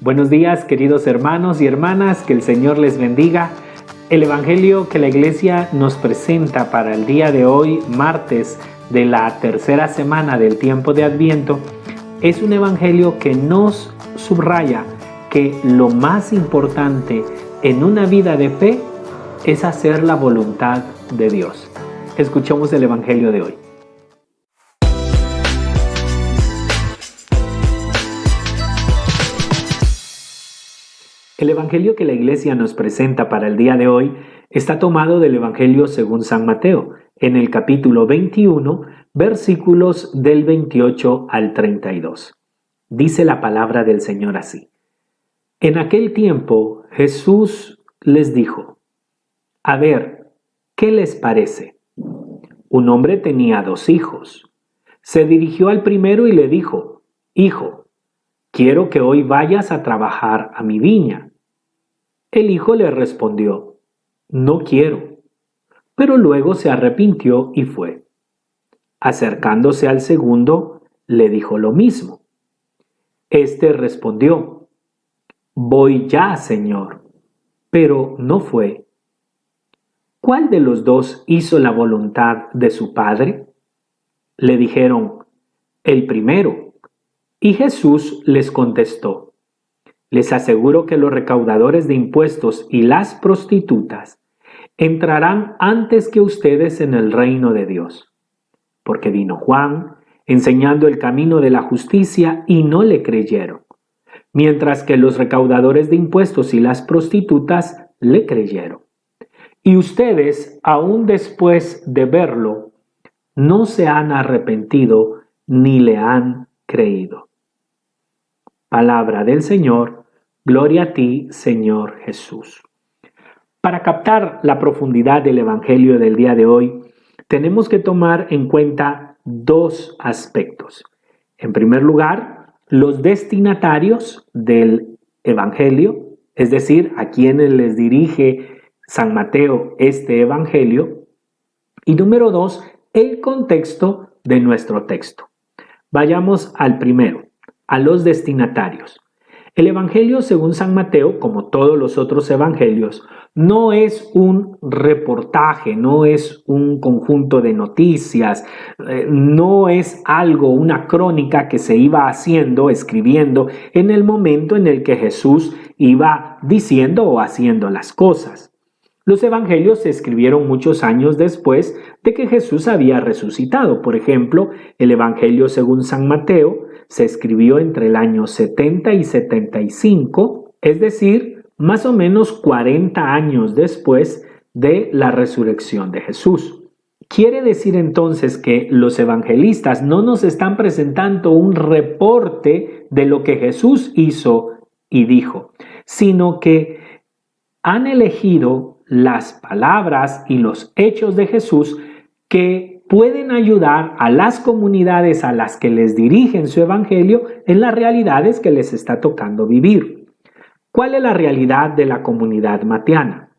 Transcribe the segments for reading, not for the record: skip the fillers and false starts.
Buenos días, queridos hermanos y hermanas, que el Señor les bendiga. El Evangelio que la Iglesia nos presenta para el día de hoy, martes de la tercera semana del tiempo de Adviento, es un Evangelio que nos subraya que lo más importante en una vida de fe es hacer la voluntad de Dios. Escuchemos el Evangelio de hoy. El Evangelio que la Iglesia nos presenta para el día de hoy está tomado del Evangelio según San Mateo, en el capítulo 21, versículos del 28 al 32. Dice la palabra del Señor así: En aquel tiempo Jesús les dijo: A ver, ¿qué les parece? Un hombre tenía 2 hijos. Se dirigió al primero y le dijo: Hijo, quiero que hoy vayas a trabajar a mi viña. El hijo le respondió: No quiero. Pero luego se arrepintió y fue. Acercándose al segundo, le dijo lo mismo. Este respondió: Voy ya, Señor. Pero no fue. ¿Cuál de los 2 hizo la voluntad de su padre? Le dijeron: El primero. Y Jesús les contestó: Les aseguro que los recaudadores de impuestos y las prostitutas entrarán antes que ustedes en el reino de Dios. Porque vino Juan enseñando el camino de la justicia y no le creyeron, mientras que los recaudadores de impuestos y las prostitutas le creyeron. Y ustedes, aún después de verlo, no se han arrepentido ni le han creído. Palabra del Señor. Gloria a ti, Señor Jesús. Para captar la profundidad del Evangelio del día de hoy, tenemos que tomar en cuenta 2 aspectos. En primer lugar, los destinatarios del Evangelio, es decir, a quienes les dirige San Mateo este Evangelio. Y número 2, el contexto de nuestro texto. Vayamos al primero, a los destinatarios. El Evangelio según San Mateo, como todos los otros evangelios, no es un reportaje, no es un conjunto de noticias, no es algo, una crónica que se iba haciendo, escribiendo en el momento en el que Jesús iba diciendo o haciendo las cosas. Los evangelios se escribieron muchos años después de que Jesús había resucitado. Por ejemplo, el Evangelio según San Mateo se escribió entre el año 70 y 75, es decir, más o menos 40 años después de la resurrección de Jesús. Quiere decir entonces que los evangelistas no nos están presentando un reporte de lo que Jesús hizo y dijo, sino que han elegido las palabras y los hechos de Jesús que pueden ayudar a las comunidades a las que les dirigen su evangelio en las realidades que les está tocando vivir. ¿Cuál es la realidad de la comunidad mateana?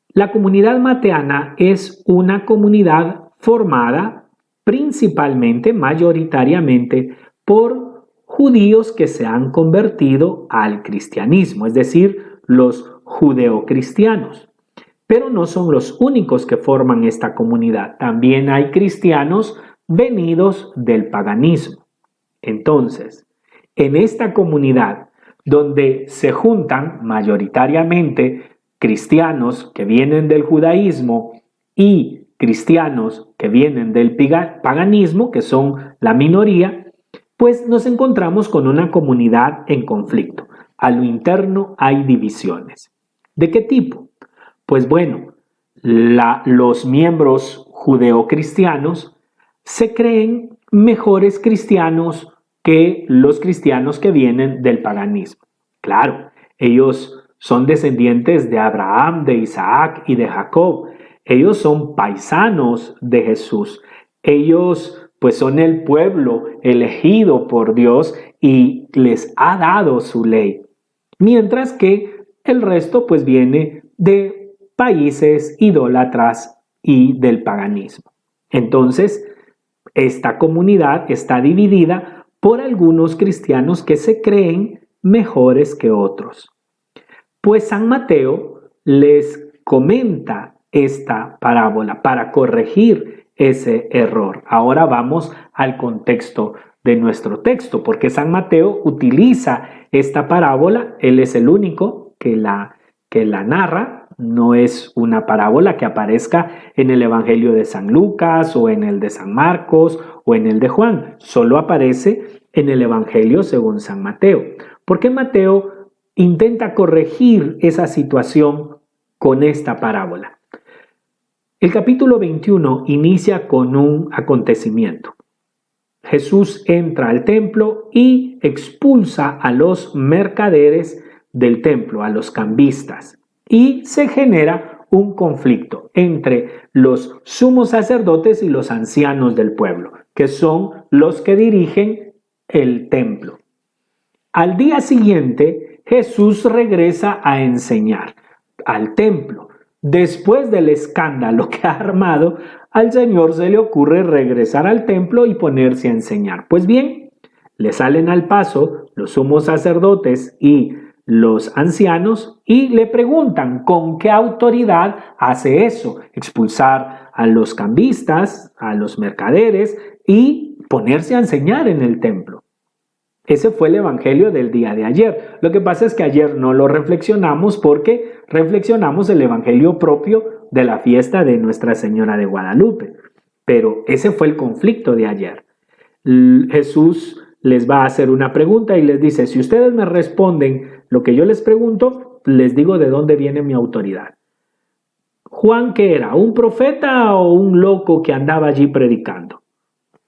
La comunidad mateana es una comunidad formada principalmente, mayoritariamente, por judíos que se han convertido al cristianismo, es decir, los judeocristianos. Pero no son los únicos que forman esta comunidad. También hay cristianos venidos del paganismo. Entonces, en esta comunidad donde se juntan mayoritariamente cristianos que vienen del judaísmo y cristianos que vienen del paganismo, que son la minoría, pues nos encontramos con una comunidad en conflicto. A lo interno hay divisiones. ¿De qué tipo? Pues bueno, los miembros judeocristianos se creen mejores cristianos que los cristianos que vienen del paganismo. Claro, ellos son descendientes de Abraham, de Isaac y de Jacob. Ellos son paisanos de Jesús. Ellos pues son el pueblo elegido por Dios y les ha dado su ley. Mientras que el resto pues viene de países idólatras y del paganismo. Entonces, esta comunidad está dividida por algunos cristianos que se creen mejores que otros. Pues San Mateo les comenta esta parábola para corregir ese error. Ahora vamos al contexto de nuestro texto, porque San Mateo utiliza esta parábola. Él es el único que la narra. No es una parábola que aparezca en el Evangelio de San Lucas o en el de San Marcos o en el de Juan. Solo aparece en el Evangelio según San Mateo. Porque Mateo intenta corregir esa situación con esta parábola. El capítulo 21 inicia con un acontecimiento. Jesús entra al templo y expulsa a los mercaderes del templo, a los cambistas, y se genera un conflicto entre los sumos sacerdotes y los ancianos del pueblo, que son los que dirigen el templo. Al día siguiente, Jesús regresa a enseñar al templo. Después del escándalo que ha armado, al Señor se le ocurre regresar al templo y ponerse a enseñar. Pues bien, le salen al paso los sumos sacerdotes y los ancianos y le preguntan con qué autoridad hace eso, expulsar a los cambistas, a los mercaderes y ponerse a enseñar en el templo. Ese fue el evangelio del día de ayer. Lo que pasa es que ayer no lo reflexionamos porque reflexionamos el evangelio propio de la fiesta de Nuestra Señora de Guadalupe. Pero ese fue el conflicto de ayer. Jesús les va a hacer una pregunta y les dice, si ustedes me responden lo que yo les pregunto, les digo de dónde viene mi autoridad. Juan, ¿qué era? ¿Un profeta o un loco que andaba allí predicando?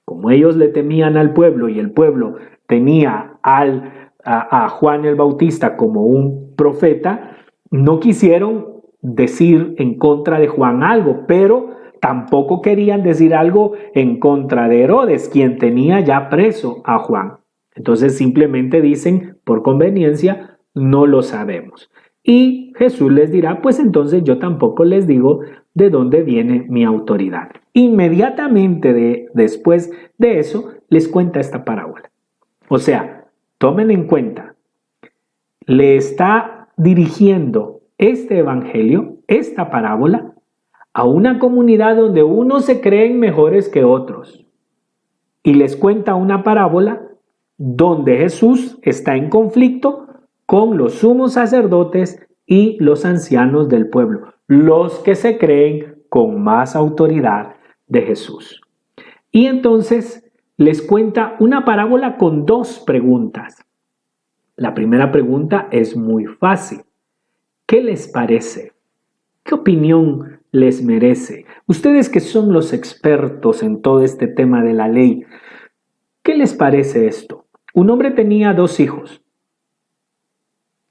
Como ellos le temían al pueblo y el pueblo tenía a Juan el Bautista como un profeta, no quisieron decir en contra de Juan algo, pero tampoco querían decir algo en contra de Herodes, quien tenía ya preso a Juan. Entonces simplemente dicen, por conveniencia, no lo sabemos. Y Jesús les dirá, pues entonces yo tampoco les digo de dónde viene mi autoridad. Inmediatamente después de eso, les cuenta esta parábola. O sea, tomen en cuenta, le está dirigiendo este evangelio, esta parábola, a una comunidad donde unos se creen mejores que otros. Y les cuenta una parábola donde Jesús está en conflicto con los sumos sacerdotes y los ancianos del pueblo, los que se creen con más autoridad de Jesús. Y entonces les cuenta una parábola con dos preguntas. La primera pregunta es muy fácil. ¿Qué les parece? ¿Qué opinión les merece? Ustedes que son los expertos en todo este tema de la ley, ¿qué les parece esto? Un hombre tenía 2 hijos.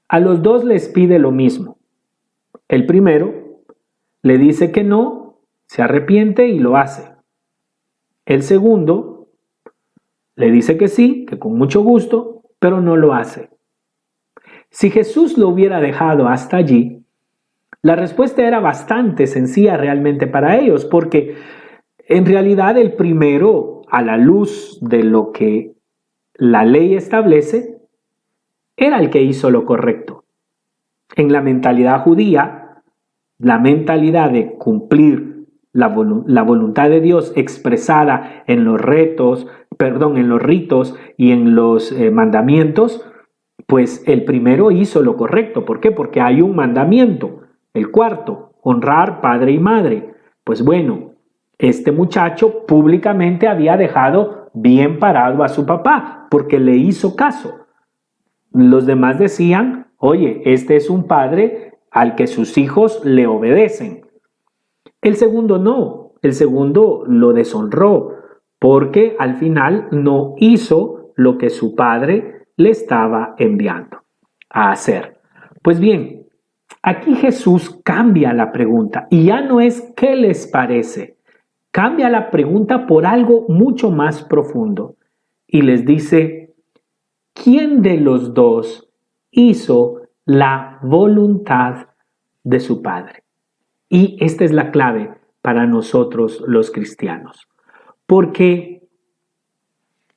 A los 2 les pide lo mismo. El primero le dice que no, se arrepiente y lo hace. El segundo le dice que sí, que con mucho gusto, pero no lo hace. Si Jesús lo hubiera dejado hasta allí, la respuesta era bastante sencilla realmente para ellos, porque en realidad el primero, a la luz de lo que la ley establece, era el que hizo lo correcto. En la mentalidad judía, la mentalidad de cumplir la voluntad de Dios expresada en los en los ritos y en los mandamientos, pues el primero hizo lo correcto. ¿Por qué? Porque hay un mandamiento. El cuarto, honrar padre y madre. Pues bueno, este muchacho públicamente había dejado bien parado a su papá porque le hizo caso. Los demás decían, oye, este es un padre al que sus hijos le obedecen. El segundo no, el segundo lo deshonró porque al final no hizo lo que su padre le estaba enviando a hacer. Pues bien, aquí Jesús cambia la pregunta y ya no es ¿qué les parece? Cambia la pregunta por algo mucho más profundo y les dice, ¿quién de los dos hizo la voluntad de su Padre? Y esta es la clave para nosotros los cristianos, porque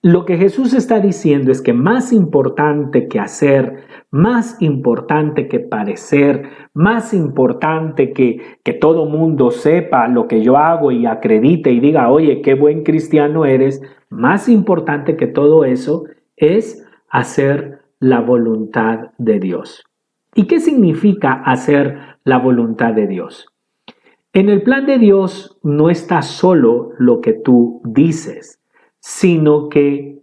Lo que Jesús está diciendo es que más importante que hacer, más importante que parecer, más importante que todo mundo sepa lo que yo hago y acredite y diga, oye, qué buen cristiano eres, más importante que todo eso es hacer la voluntad de Dios. ¿Y qué significa hacer la voluntad de Dios? En el plan de Dios no está solo lo que tú dices, sino que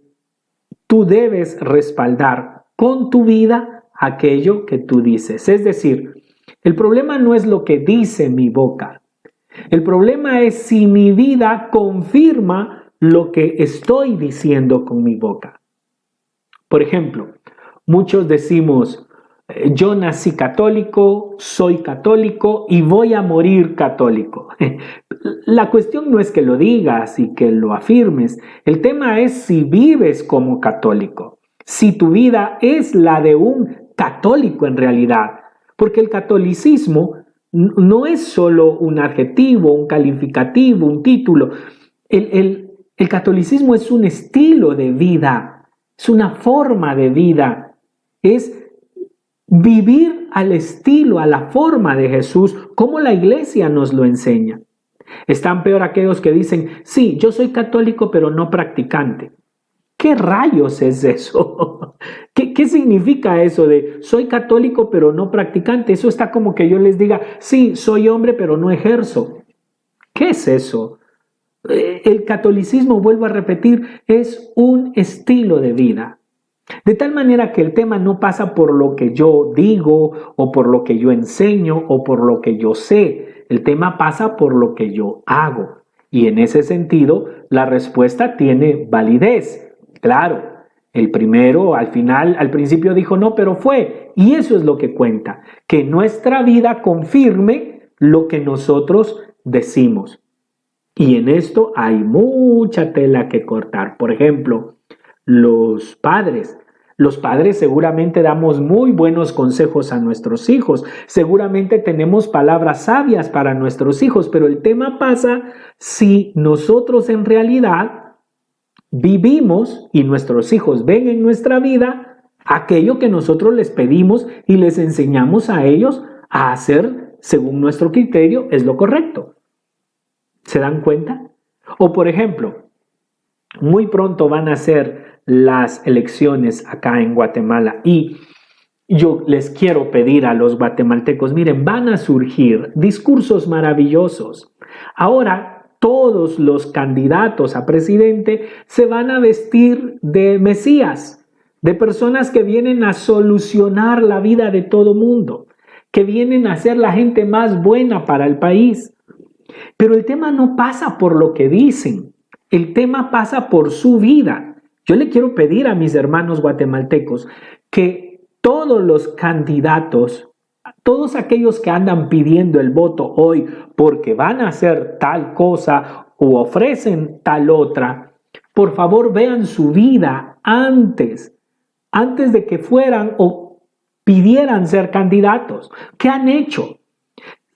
tú debes respaldar con tu vida aquello que tú dices. Es decir, el problema no es lo que dice mi boca. El problema es si mi vida confirma lo que estoy diciendo con mi boca. Por ejemplo, muchos decimos, yo nací católico, soy católico y voy a morir católico. La cuestión no es que lo digas y que lo afirmes. El tema es si vives como católico, si tu vida es la de un católico en realidad. Porque el catolicismo no es solo un adjetivo, un calificativo, un título. El catolicismo es un estilo de vida, es una forma de vida, es vivir al estilo, a la forma de Jesús, como la iglesia nos lo enseña. Están peor aquellos que dicen, sí, yo soy católico pero no practicante. ¿Qué rayos es eso? ¿Qué significa eso de soy católico pero no practicante? Eso está como que yo les diga, sí, soy hombre pero no ejerzo. ¿Qué es eso? El catolicismo, vuelvo a repetir, es un estilo de vida. De tal manera que el tema no pasa por lo que yo digo o por lo que yo enseño o por lo que yo sé. El tema pasa por lo que yo hago. Y en ese sentido, la respuesta tiene validez. Claro, el primero al final, al principio dijo no, pero fue. Y eso es lo que cuenta, que nuestra vida confirme lo que nosotros decimos. Y en esto hay mucha tela que cortar. Por ejemplo, los padres. Los padres seguramente damos muy buenos consejos a nuestros hijos, seguramente tenemos palabras sabias para nuestros hijos, pero el tema pasa si nosotros en realidad vivimos y nuestros hijos ven en nuestra vida aquello que nosotros les pedimos y les enseñamos a ellos a hacer según nuestro criterio es lo correcto. ¿Se dan cuenta? O por ejemplo, muy pronto van a ser las elecciones acá en Guatemala y yo les quiero pedir a los guatemaltecos, miren, van a surgir discursos maravillosos. Ahora todos los candidatos a presidente se van a vestir de mesías, de personas que vienen a solucionar la vida de todo mundo, que vienen a ser la gente más buena para el país. Pero el tema no pasa por lo que dicen, el tema pasa por su vida. Yo le quiero pedir a mis hermanos guatemaltecos que todos los candidatos, todos aquellos que andan pidiendo el voto hoy porque van a hacer tal cosa o ofrecen tal otra, por favor vean su vida antes de que fueran o pidieran ser candidatos. ¿Qué han hecho?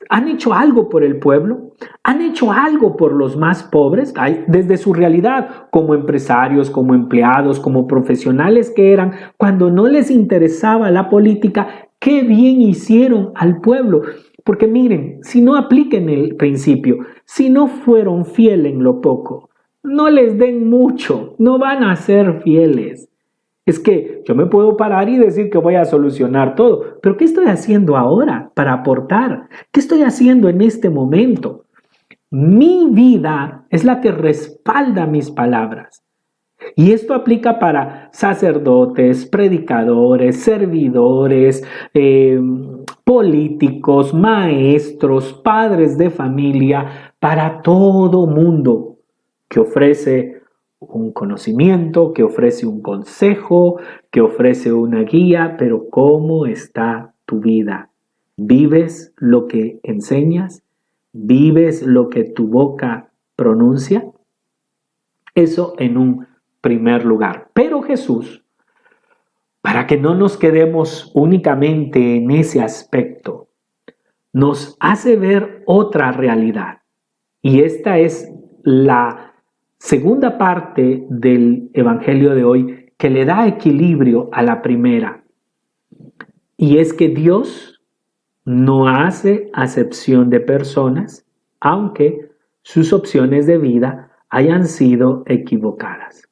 ¿Han hecho algo por el pueblo? ¿Han hecho algo por los más pobres? Desde su realidad, como empresarios, como empleados, como profesionales que eran, cuando no les interesaba la política, qué bien hicieron al pueblo. Porque miren, si no apliquen el principio, si no fueron fieles en lo poco, no les den mucho, no van a ser fieles. Es que yo me puedo parar y decir que voy a solucionar todo, pero ¿qué estoy haciendo ahora para aportar? ¿Qué estoy haciendo en este momento? Mi vida es la que respalda mis palabras. Y esto aplica para sacerdotes, predicadores, servidores, políticos, maestros, padres de familia, para todo mundo que ofrece un conocimiento, que ofrece un consejo, que ofrece una guía, pero ¿cómo está tu vida? ¿Vives lo que enseñas? ¿Vives lo que tu boca pronuncia? Eso en un primer lugar. Pero Jesús, para que no nos quedemos únicamente en ese aspecto, nos hace ver otra realidad. Y esta es la segunda parte del Evangelio de hoy que le da equilibrio a la primera. Y es que Dios no hace acepción de personas, aunque sus opciones de vida hayan sido equivocadas.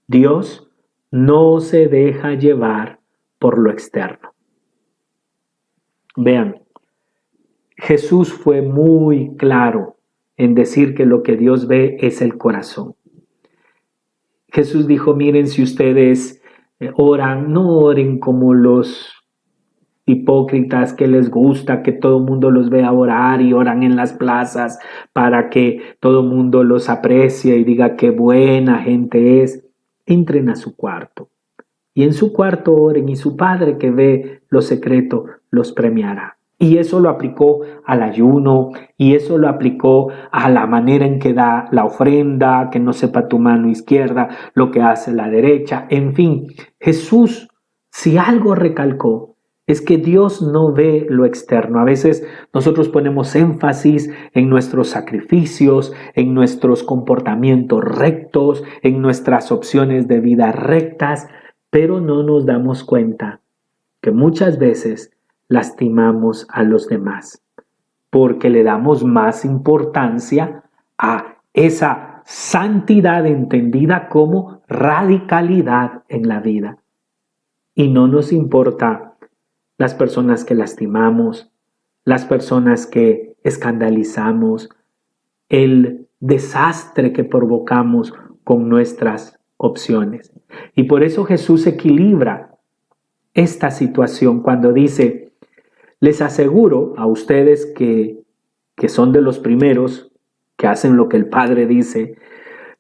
Dios no se deja llevar por lo externo. Vean, Jesús fue muy claro en decir que lo que Dios ve es el corazón. Jesús dijo, miren, si ustedes oran, no oren como los hipócritas que les gusta que todo el mundo los vea orar y oran en las plazas para que todo el mundo los aprecie y diga qué buena gente es. Entren a su cuarto y en su cuarto oren y su Padre que ve lo secreto los premiará. Y eso lo aplicó al ayuno, y eso lo aplicó a la manera en que da la ofrenda, que no sepa tu mano izquierda lo que hace la derecha. En fin, Jesús, si algo recalcó, es que Dios no ve lo externo. A veces nosotros ponemos énfasis en nuestros sacrificios, en nuestros comportamientos rectos, en nuestras opciones de vida rectas, pero no nos damos cuenta que muchas veces lastimamos a los demás porque le damos más importancia a esa santidad entendida como radicalidad en la vida. Y no nos importa las personas que lastimamos, las personas que escandalizamos, el desastre que provocamos con nuestras opciones. Y por eso Jesús equilibra esta situación cuando dice, les aseguro a ustedes que son de los primeros, que hacen lo que el Padre dice,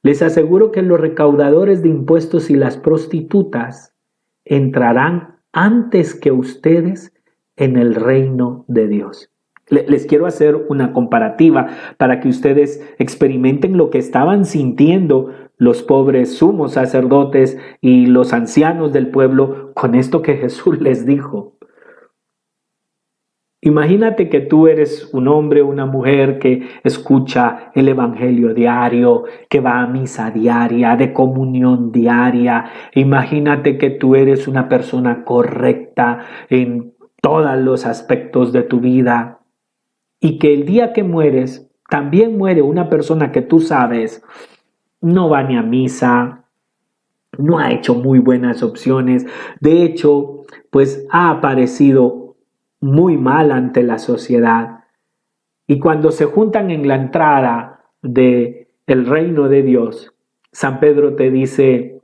les aseguro que los recaudadores de impuestos y las prostitutas entrarán antes que ustedes en el reino de Dios. Les quiero hacer una comparativa para que ustedes experimenten lo que estaban sintiendo los pobres sumos sacerdotes y los ancianos del pueblo con esto que Jesús les dijo. Imagínate que tú eres un hombre o una mujer que escucha el evangelio diario, que va a misa diaria, de comunión diaria. Imagínate que tú eres una persona correcta en todos los aspectos de tu vida y que el día que mueres también muere una persona que tú sabes no va ni a misa, no ha hecho muy buenas opciones. De hecho, pues ha aparecido muy mal ante la sociedad. Y cuando se juntan en la entrada del reino de Dios, San Pedro te dice,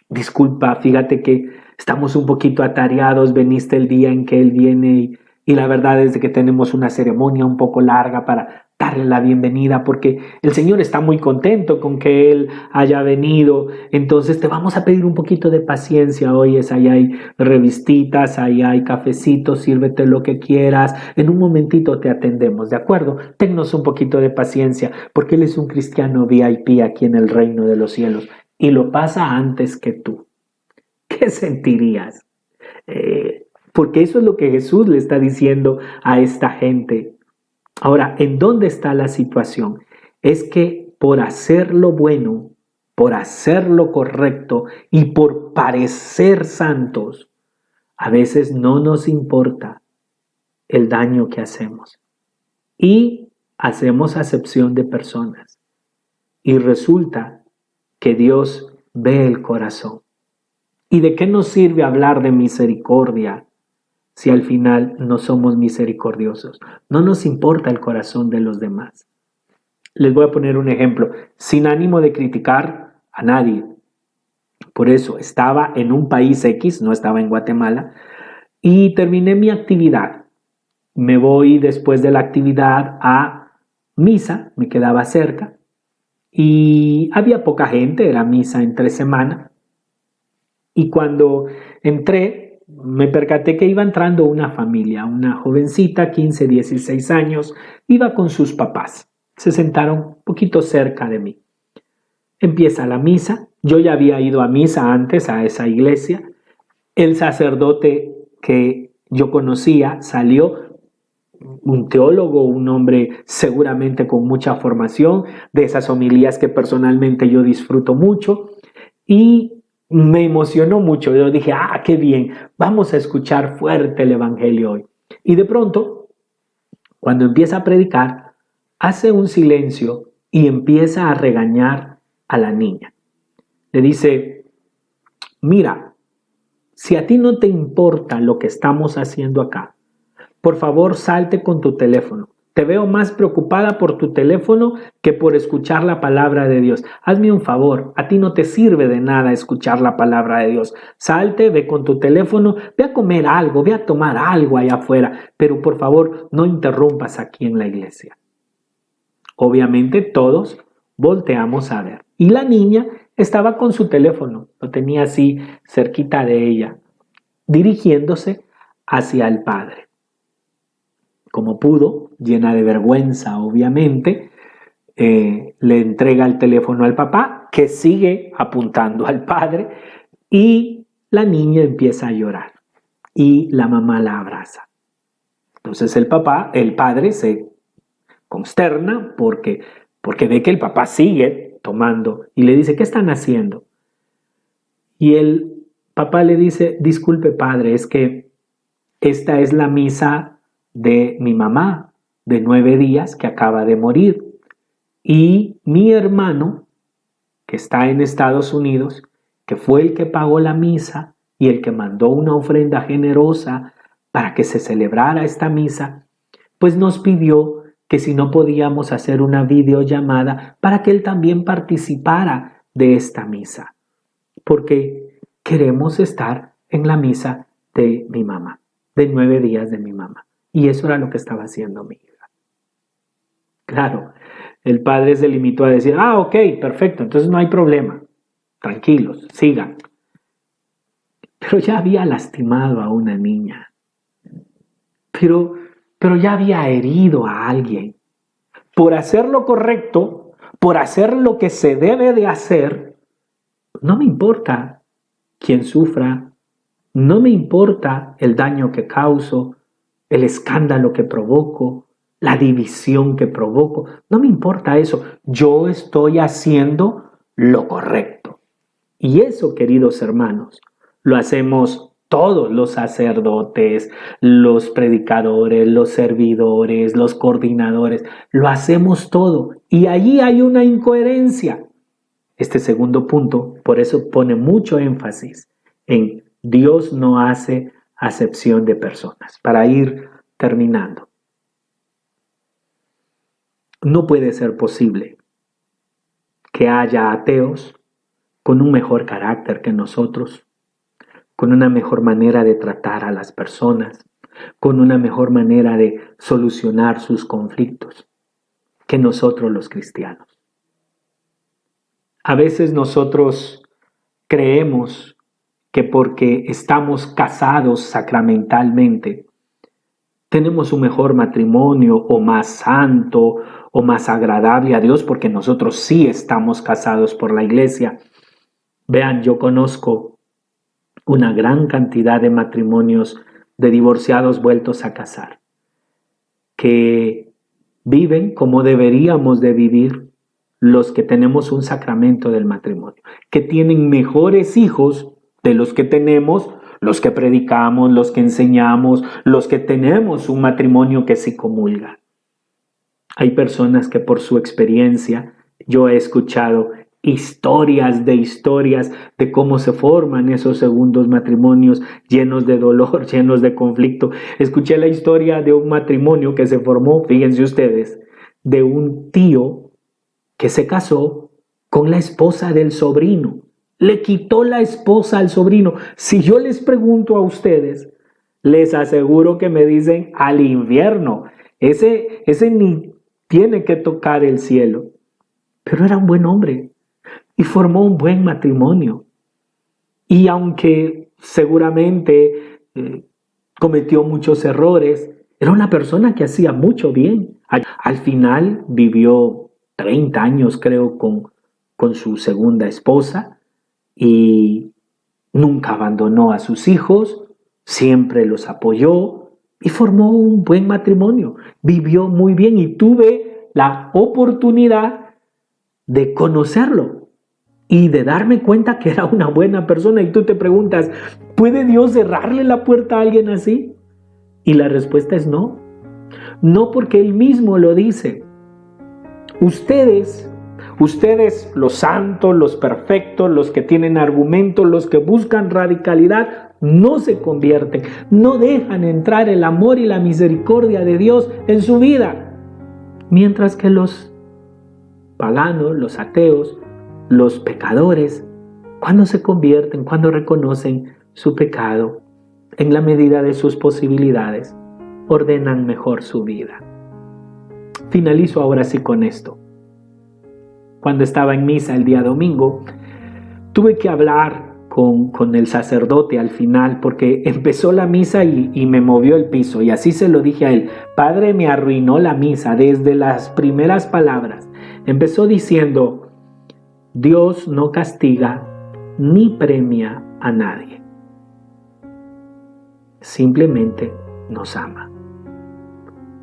disculpa, fíjate que estamos un poquito atareados, veniste el día en que Él viene y la verdad es que tenemos una ceremonia un poco larga para darle la bienvenida porque el Señor está muy contento con que Él haya venido. Entonces te vamos a pedir un poquito de paciencia. Oyes, ahí hay revistitas, ahí hay cafecitos, sírvete lo que quieras. En un momentito te atendemos, ¿de acuerdo? Tennos un poquito de paciencia porque Él es un cristiano VIP aquí en el reino de los cielos y lo pasa antes que tú. ¿Qué sentirías? Porque eso es lo que Jesús le está diciendo a esta gente. Ahora, ¿en dónde está la situación? Es que por hacer lo bueno, por hacer lo correcto y por parecer santos, a veces no nos importa el daño que hacemos. Y hacemos acepción de personas. Y resulta que Dios ve el corazón. ¿Y de qué nos sirve hablar de misericordia si al final no somos misericordiosos? No nos importa el corazón de los demás. Les voy a poner un ejemplo, sin ánimo de criticar a nadie. Por eso estaba en un país X, no estaba en Guatemala, y terminé mi actividad. Me voy después de la actividad a misa, me quedaba cerca, y había poca gente, era misa entre semana. Y cuando entré, me percaté que iba entrando una familia, una jovencita, 15, 16 años, iba con sus papás. Se sentaron un poquito cerca de mí. Empieza la misa. Yo ya había ido a misa antes a esa iglesia. El sacerdote que yo conocía salió, un teólogo, un hombre seguramente con mucha formación, de esas homilías que personalmente yo disfruto mucho, y me emocionó mucho. Yo dije, qué bien, vamos a escuchar fuerte el Evangelio hoy. Y de pronto, cuando empieza a predicar, hace un silencio y empieza a regañar a la niña. Le dice, mira, si a ti no te importa lo que estamos haciendo acá, por favor salte con tu teléfono. Te veo más preocupada por tu teléfono que por escuchar la palabra de Dios. Hazme un favor, a ti no te sirve de nada escuchar la palabra de Dios. Salte, ve con tu teléfono, ve a comer algo, ve a tomar algo allá afuera, pero por favor no interrumpas aquí en la iglesia. Obviamente todos volteamos a ver. Y la niña estaba con su teléfono, lo tenía así cerquita de ella, dirigiéndose hacia el padre. Como pudo, llena de vergüenza obviamente, le entrega el teléfono al papá, que sigue apuntando al padre, y la niña empieza a llorar y la mamá la abraza. Entonces el padre se consterna porque ve que el papá sigue tomando y le dice, ¿qué están haciendo? Y el papá le dice, disculpe padre, es que esta es la misa de mi mamá de 9 días que acaba de morir. Y mi hermano, que está en Estados Unidos, que fue el que pagó la misa y el que mandó una ofrenda generosa para que se celebrara esta misa, pues nos pidió que si no podíamos hacer una videollamada para que él también participara de esta misa, porque queremos estar en la misa de mi mamá, de 9 días de mi mamá. Y eso era lo que estaba haciendo mi hija. Claro, el padre se limitó a decir, ok, perfecto, entonces no hay problema, tranquilos, sigan. Pero ya había lastimado a una niña, pero ya había herido a alguien. Por hacer lo correcto, por hacer lo que se debe de hacer, no me importa quién sufra, no me importa el daño que causo, el escándalo que provoco, la división que provoco, no me importa eso. Yo estoy haciendo lo correcto. Y eso, queridos hermanos, lo hacemos todos los sacerdotes, los predicadores, los servidores, los coordinadores, lo hacemos todo. Y allí hay una incoherencia. Este segundo punto, por eso pone mucho énfasis en Dios no hace acepción de personas. Para ir terminando. No puede ser posible que haya ateos con un mejor carácter que nosotros, con una mejor manera de tratar a las personas, con una mejor manera de solucionar sus conflictos que nosotros los cristianos. A veces nosotros creemos que porque estamos casados sacramentalmente, tenemos un mejor matrimonio o más santo o más agradable a Dios porque nosotros sí estamos casados por la iglesia. Vean, yo conozco una gran cantidad de matrimonios de divorciados vueltos a casar que viven como deberíamos de vivir los que tenemos un sacramento del matrimonio, que tienen mejores hijos de los que tenemos, los que predicamos, los que enseñamos, los que tenemos un matrimonio que se comulga. Hay personas que por su experiencia, yo he escuchado historias de cómo se forman esos segundos matrimonios llenos de dolor, llenos de conflicto. Escuché la historia de un matrimonio que se formó, fíjense ustedes, de un tío que se casó con la esposa del sobrino. Le quitó la esposa al sobrino. Si yo les pregunto a ustedes, les aseguro que me dicen al infierno. Ese ni tiene que tocar el cielo. Pero era un buen hombre y formó un buen matrimonio. Y aunque seguramente cometió muchos errores, era una persona que hacía mucho bien. Al final vivió 30 años, creo, con su segunda esposa y nunca abandonó a sus hijos, siempre los apoyó, y formó un buen matrimonio, vivió muy bien y tuve la oportunidad de conocerlo y de darme cuenta que era una buena persona. Y tú te preguntas, ¿puede Dios cerrarle la puerta a alguien así? Y la respuesta es no. No, porque Él mismo lo dice. Ustedes, los santos, los perfectos, los que tienen argumentos, los que buscan radicalidad, no se convierten, no dejan entrar el amor y la misericordia de Dios en su vida. Mientras que los paganos, los ateos, los pecadores, cuando se convierten, cuando reconocen su pecado, en la medida de sus posibilidades, ordenan mejor su vida. Finalizo ahora sí con esto. Cuando estaba en misa el día domingo, tuve que hablar con el sacerdote al final, porque empezó la misa y me movió el piso, y así se lo dije a él: Padre, me arruinó la misa desde las primeras palabras. Empezó diciendo: Dios no castiga ni premia a nadie, simplemente nos ama.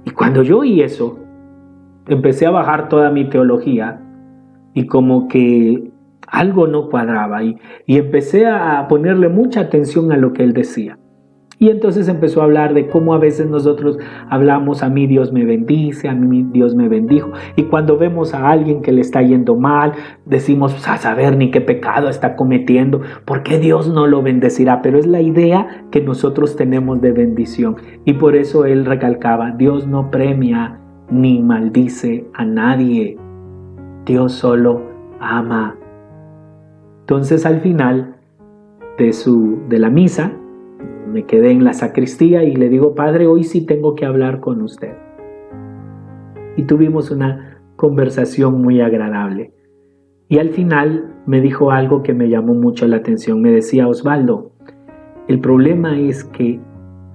Y cuando yo oí eso, empecé a bajar toda mi teología y como que algo no cuadraba y empecé a ponerle mucha atención a lo que él decía. Y entonces empezó a hablar de cómo a veces nosotros hablamos: a mí Dios me bendice, a mí Dios me bendijo. Y cuando vemos a alguien que le está yendo mal, decimos: a saber ni qué pecado está cometiendo, ¿por qué Dios no lo bendecirá? Pero es la idea que nosotros tenemos de bendición. Y por eso él recalcaba: Dios no premia ni maldice a nadie. Dios solo ama. Entonces al final de la misa, me quedé en la sacristía y le digo: Padre, hoy sí tengo que hablar con usted. Y tuvimos una conversación muy agradable. Y al final me dijo algo que me llamó mucho la atención. Me decía: Osvaldo, el problema es que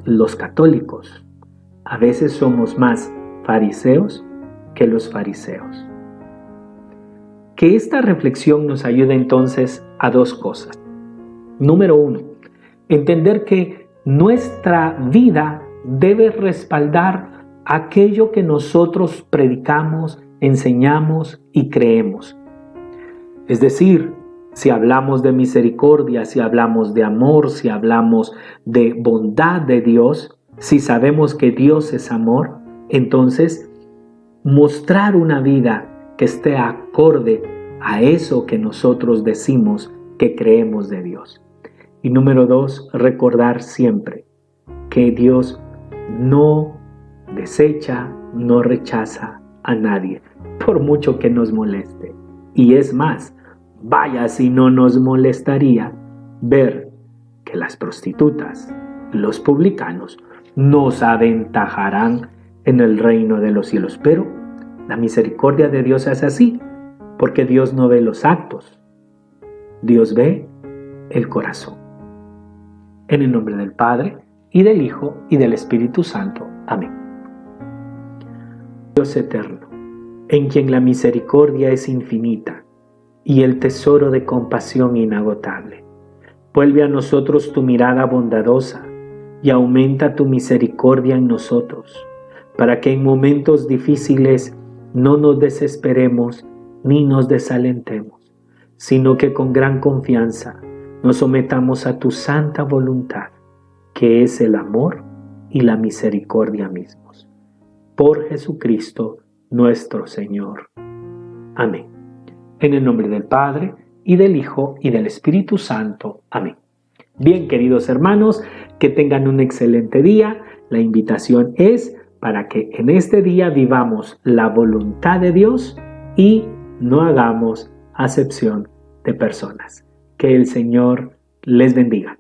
los católicos a veces somos más fariseos que los fariseos. Que esta reflexión nos ayude entonces a dos cosas. Número uno, entender que nuestra vida debe respaldar aquello que nosotros predicamos, enseñamos y creemos. Es decir, si hablamos de misericordia, si hablamos de amor, si hablamos de bondad de Dios, si sabemos que Dios es amor, entonces mostrar una vida que esté acorde a eso que nosotros decimos que creemos de Dios. Y número dos, recordar siempre que Dios no desecha, no rechaza a nadie, por mucho que nos moleste. Y es más, vaya si no nos molestaría ver que las prostitutas, los publicanos, nos aventajarán en el reino de los cielos. Pero la misericordia de Dios es así, porque Dios no ve los actos, Dios ve el corazón. En el nombre del Padre, y del Hijo, y del Espíritu Santo. Amén. Dios eterno, en quien la misericordia es infinita y el tesoro de compasión inagotable, vuelve a nosotros tu mirada bondadosa y aumenta tu misericordia en nosotros, para que en momentos difíciles no nos desesperemos ni nos desalentemos, sino que con gran confianza nos sometamos a tu santa voluntad, que es el amor y la misericordia mismos. Por Jesucristo nuestro Señor. Amén. En el nombre del Padre, y del Hijo, y del Espíritu Santo. Amén. Bien, queridos hermanos, que tengan un excelente día. La invitación es para que en este día vivamos la voluntad de Dios y no hagamos acepción de personas. Que el Señor les bendiga.